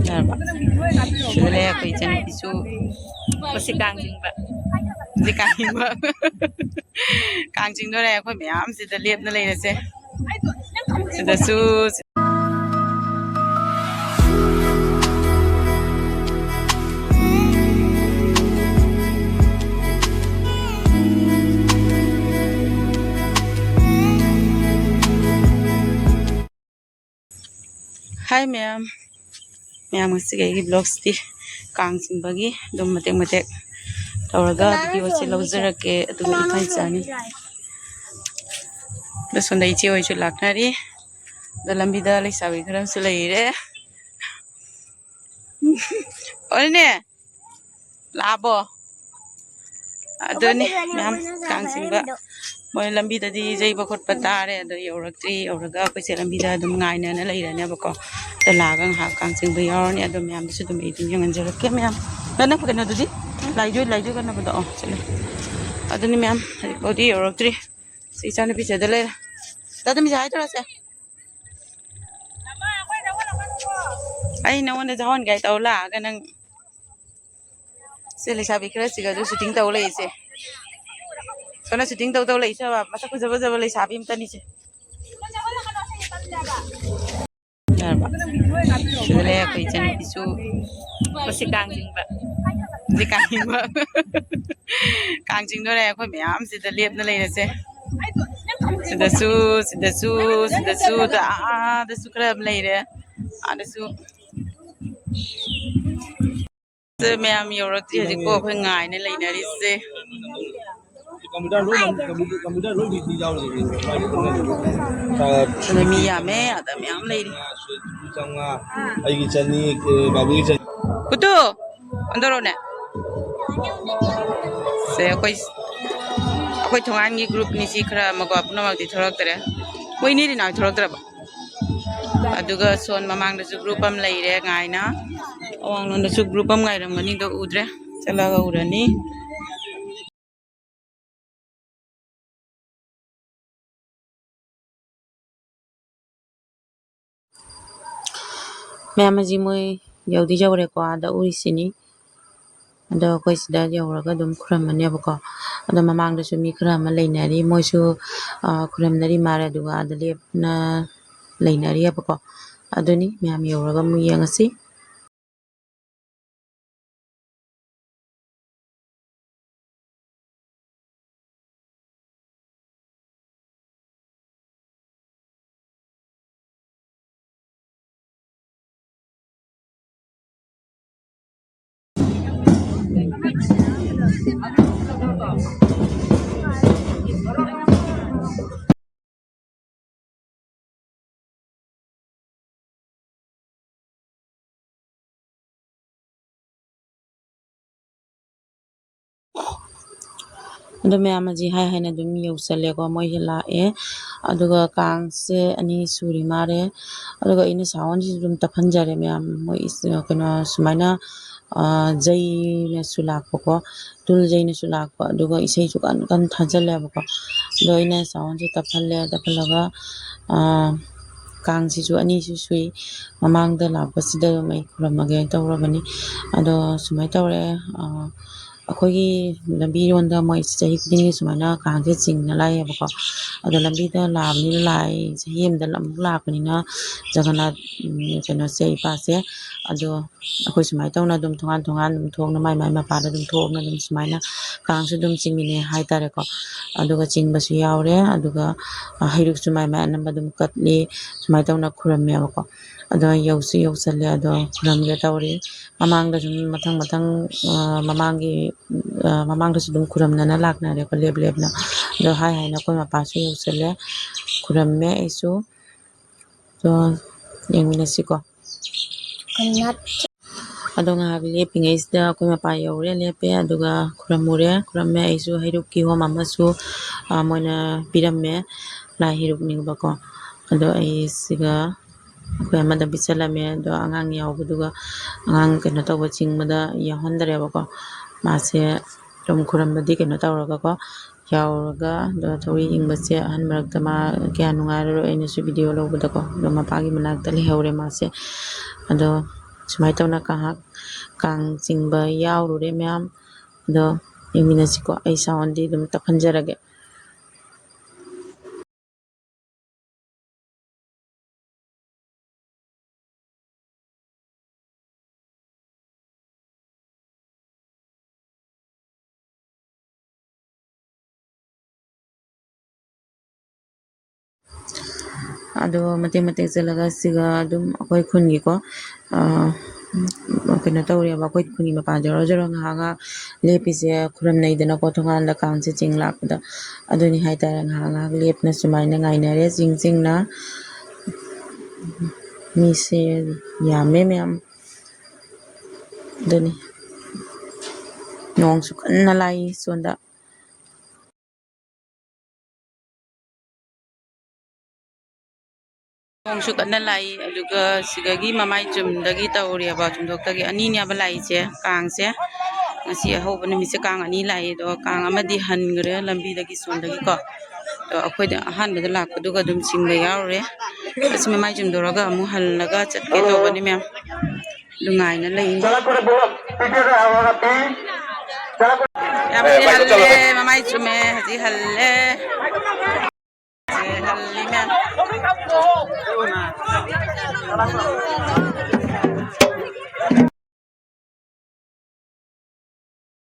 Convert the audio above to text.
Yarba. Sudale ko ijan isu basi kangjingba. Di kangjingba. Kangjing do re ko myam sida lepna leirase. Sida su Hi ma'am. Ma'am ngasi gi vlogs ti kangjing bagi dum matek matek tawraga video se lawjarake aduga ithai chani da sonda ichi oi chu laknari da lambi da leisawi kharam su leire orne labo adoni ma'am kangjing ba moi lambi da di jai ba khot patare da yoraktri yoraga ko se lambi da dum ngaina na leirane ba ko da lagang ha kangjing ba yorni ado ma'am su dum idum yanganjarake ma'am nana ko na dudi laijo kana ba do chale adoni ma'am bodi yoraktri si chana pi chada le da dum jai tora se ai na wona jawan gai tawla ga nang se le sabi khra siga du shooting taw le se sona shooting taw le sa ba masa ko jaba jaba le sabi mtani se yarba sudale ko ijan isu basi kangjing ba di kangjingba kangjing do re ko myam sida lepna leirase sida su da su khra leire ada su ma'am yorakti haji ko phai ngai ne leinari se computer lo di jaw sida mi yame ada ma'am leiri changa ai gi chani babu gi chani kutu andoro ne se koi thongan gi group ni si khra ma ko apna mak di thorak tare koi ni ri na thorak tare ba aduga son mamang da su group am leire ngai na awang non da su group am ngai ram ngani do udre chalaga urani ma'am ji moi yaudi jawre ko ada uri sini ado koi sida jawraga dum khram mane ba ko ado mamang da su mi khra ma leinari moi su khram nari mara duga ada lepna leinari ba ko adoni ma'am yawraga mu yangasi ado ma'am ji hai hai na dum yawsale ko moi hela e aduga kang se ani suri mare aduga ina sawon ji dum taphanjare ma'am moi kana sumaina jai na sulak ko tul jai na sulak aduga isai chu kan thajale ba ko do ina sawon ji taphallaga kang si chu ani su sui mamang da lakpa sida mai kuramage tawrabani ado sumai tawre akhoi lambi ronda moi chahi khuding sumaina kang je jingna lai ba ko ado lambi da labni lai chahim da lam lakni na jagana kano sei pa se ado akhoi sumai tawna dum thongan dum thokna mai mapa da dum thokna dum sumaina kang su dum chingmine hai tare ko aduga chingba su yaure aduga hairuk sumai anamba dum katli sumai tawna khuramme ba ko ado yawsale ado khuramge tawri mamang da sum mathang mamang da sum khuramna na lakna re ko leb na do hai na ko mapa su yawsale khuramme isu to yengmina siko ado nga lepingai sida ko mapa yawre lepe aduga khuramme isu hairuk ki hom amasu moina piramme lai hiruk ningba ko ado ai siga ko amada bisalame do angang yawbuduga angang kena tawa chingmada yahondare ba ko mase rom khurambadi kena tawraga ko yauraga do thori ingbase ahan marakta ma kya nungaro aina su video lobada ko do mapagi manakta lehawre mase ado ꯁꯨꯃꯥꯏꯅ ꯇꯧꯅ ꯀꯥꯡ ꯆꯤꯡꯕ ꯌꯥꯎꯔꯨꯔꯦ ꯃꯌꯥꯝ ꯑꯗꯣ ꯌꯦꯡꯃꯤꯟꯅꯁꯤꯀꯣ ꯑꯩ ꯁꯥꯎꯟꯗꯤ ꯑꯗꯨꯝ ꯇꯞꯍꯟꯖꯔꯒꯦ ꯑꯗꯣ ꯃꯇꯦꯛ ꯆꯠꯂꯒ ꯁꯤꯒ ꯑꯗꯨꯝ ꯑꯩꯈꯣꯏ ꯈꯨꯟꯒꯤꯀꯣ ꯀꯩꯅꯣ ꯇꯧꯔꯦꯕ ꯑꯩꯈꯣꯏ ꯈꯨꯟꯒꯤ ꯃꯄꯥꯟ ꯖꯔꯣ ꯉꯥꯏꯍꯥꯛ ꯂꯦꯞꯄꯤꯁꯦ ꯈꯨꯔꯝꯅꯩꯗꯅꯀꯣ ꯊꯣꯡꯒꯥꯟꯗ ꯀꯥꯡꯁꯦ ꯆꯤꯡ ꯂꯥꯛꯄꯗ ꯑꯗꯨꯅꯤ ꯍꯥꯏꯇꯥꯔꯦ ꯉꯥꯏꯍꯥꯛ ꯂꯦꯞꯅ ꯁꯨꯃꯥꯏꯅ ꯉꯥꯏꯅꯔꯦ ꯆꯤꯡꯅ ꯃꯤꯁꯦ ꯌꯥꯝꯃꯦ ꯃꯌꯥꯝ ꯑꯗꯨꯅꯤ ꯅꯣꯡꯁꯨ ꯀꯟꯅ ꯂꯥꯛꯏ ꯁꯣꯟꯗ ꯅꯣꯡꯁꯨ ꯀꯟꯅ ꯂꯥꯛꯏ ꯑꯗꯨꯒ ꯁꯤꯗꯒꯤ ꯃꯃꯥꯏ ꯆꯨꯝꯗꯒꯤ ꯇꯧꯔꯦꯕ ꯆꯨꯝꯊꯣꯛꯇꯒꯤ ꯑꯅꯤꯅꯦꯕ ꯂꯥꯛꯏꯁꯦ ꯀꯥꯡꯁꯦ ꯉꯁꯤ ꯑꯍꯧꯕ ꯅꯨꯃꯤꯠꯁꯦ ꯀꯥꯡ ꯑꯅꯤ ꯂꯥꯛꯏ ꯑꯗꯣ ꯀꯥꯡ ꯑꯃꯗꯤ ꯍꯟꯈ꯭ꯔꯦ ꯂꯝꯕꯤꯗꯒꯤ ꯁꯣꯟꯗꯒꯤꯀꯣ ꯑꯗꯣ ꯑꯩꯈꯣꯏꯗ ꯑꯍꯥꯟꯕꯗ ꯂꯥꯛꯄꯗꯨꯒ ꯑꯗꯨꯝ ꯆꯤꯡꯕ ꯌꯥꯎꯔꯨꯔꯦ ꯑꯁꯤ ꯃꯃꯥꯏ ꯆꯨꯝꯗꯧꯔꯒ ꯑꯃꯨꯛ ꯍꯜꯂꯒ ꯆꯠꯀꯦ ꯇꯧꯕꯅꯤ ꯃꯌꯥꯝ ꯅꯨꯡꯉꯥꯏꯅ ꯂꯩ ꯌꯥꯝꯗꯤ ꯍꯜꯂꯦ ꯃꯃꯥꯏ ꯆꯨꯝꯃꯦ ꯍꯧꯖꯤꯛ ꯍꯜꯂꯦ ꯍꯜꯂꯤ ꯃꯌꯥꯝ